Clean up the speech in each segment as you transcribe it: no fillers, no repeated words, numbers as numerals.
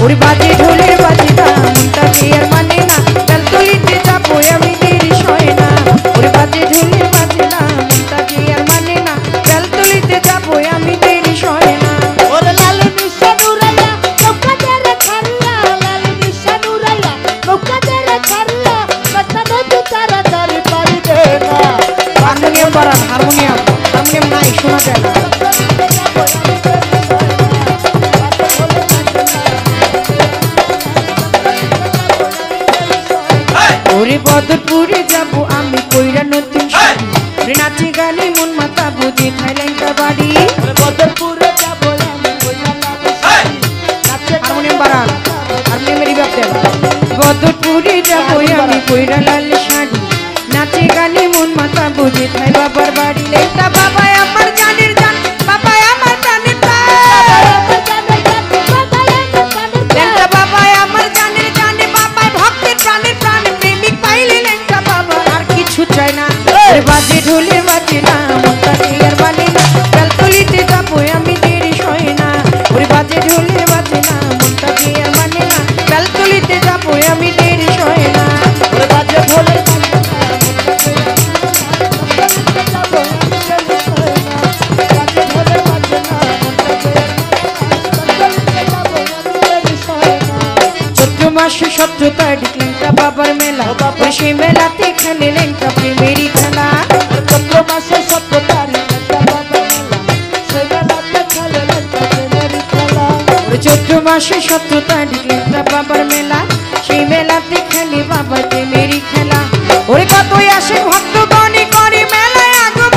ওরে বাজে ঢোলের বাজে না মনটাকে আর মানে না বেলতলিতে যাবো আমি দেরি সয় না ওরে বাজে ঢোলের বাজে না মনটাকে আর মানে না বেলতলিতে যাবো আমি দেরি সয় না ওরে লাল নিশান উড়াইয়া নৌকা দেরে ছাড়লা লাল নিশান উড়াইয়া নৌকা দেরে ছাড়লা কথা নদী তাড়াতাড়ি পারি দে না হারমোনিয়াম বাড়ান হারমোনিয়াম নাই শোনা যায় না ওরে বদরপুরে যাবো আমি কইরা নতুন শাড়ি নাচে গানে মন মাথা বুঝে থাইল্যান্ডা বাড়ি বদরপুরে যাবো আমি কইরা হারমোনিয়াম বাড়ান হারমোনিয়ামের রিভাব দেন বদরপুরে যাবো আমি কইরা লাল শাড়ি নাচে গানে মন মাথা বুঝে থাই বাবার বাড়ি লেটা বাবা আমার জানের জান বাবা আমার জানের লেটা বাবা আমার জানের জানে বাবা ভক্তের প্রাণের প্রাণ প্রেমিক পাইলে লেটা বাবা আর কিছু চাই না ওরে বাজে ঢোলে বাজে না মনটা আর মানে না বেলতলিতে যাবো আমি দেরি সয় না ওরে বাজে ঢোলে বাজে না মনটা আর মানে না বেলতলিতে যাবো আমি দেরি সয় না ওরে বাজে ঢোলে মাসে 17 তারিখ লেঙ্কা বাবার মেলা ওই সেই মেলাতে খেলে লেঙ্কা প্রেমেরই খেলা চৈত্র মাসে 17 তারিখ লেঙ্কা বাবার মেলা সেই মেলাতে খেলে লেঙ্কা প্রেমেরই খেলা ওই চৈত্র মাসে 17 তারিখ লেঙ্কা বাবার মেলা সেই মেলাতে খেলে বাবার প্রেমেরই খেলা ওরে কতই আসে ভক্তগণে করে মেলায় আগমন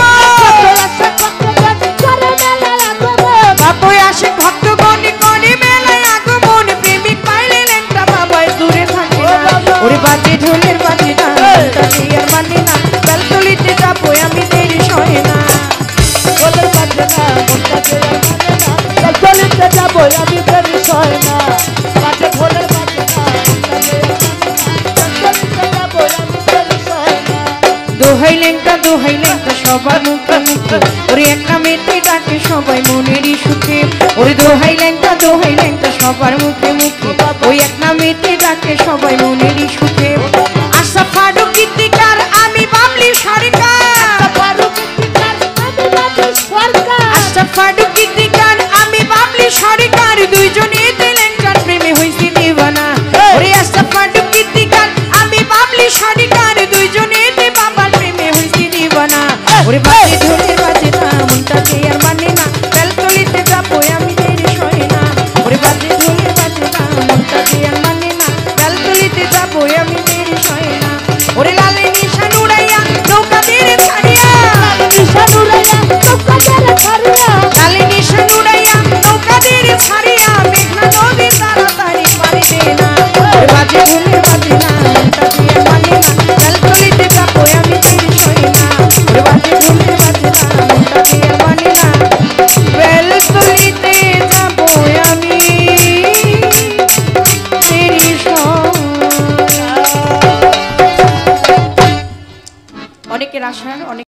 কতই আসে ভক্তগণে করে মেলায় আগমন প্রেমিক পাইলে লেঙ্কা বাবা দূরে থাকে না ওরে বাজে ঢোলের বাজে না তাকে আর মানে না বেলতলিতে যাবো আমি দেরি সয় না ঢোলের বাজে না মনটাকে আর মানে না বেলতলিতে যাবো আমি দেরি সয় না বাজে ঢোলের বাজে না মনটাকে আর মানে না বেলতলিতে যাবো আমি দেরি সয় না দোহাই লেঙ্কা সবার মুখে মুখে ওরে একটা মেতে ডাকে সবাই মনেরই সুখে ওরে দোহাই লেঙ্কা সবার মুখে মুখে ওই একটা মেতে ডাকে সবাই মনেরই সুখে আশা ফারুক গীতিকার আমি বাবলি সরকার আশা ফারুক গীতিকার আমি বাবলি সরকার দুইজনে লেঙ্কার প্রেমে হইছি দিবানা ওরে আশা ফারুক গীতিকার আমি বাবলি সরকার দুইজনে বাবার প্রেমে হইছি দিবানা ওরে বাজে ঢোলে বাজে না মনটাকে আর মানে না বেলতলিতে যাবো আমি দেরি সয় না ওরে বাজে ঢোলে বাজে না মনটাকে আর মানে না বেলতলিতে যাবো আমি দেরি সয় না ওরে লালে নিশান উড়াইয়া নৌকা দেরে ছাড়িয়া নিশান উড়াইয়া নৌকা দেরে ছাড়িয়া লালে নিশান উড়াইয়া নৌকা দেরে ছাড়িয়া মেঘনা নদী তাড়াতাড়ি পারি দে না ওরে বাজে ঢোলে বাজে না মনটাকে আর মানে না বেলতলিতে যাবো আমি দেরি সয় না ওরে বাজে ঢোলে বাজে না মনটাকে আর মানে না বেলতলিতে যাবো আমি দেরি সয় না অনেকের আশা অনেক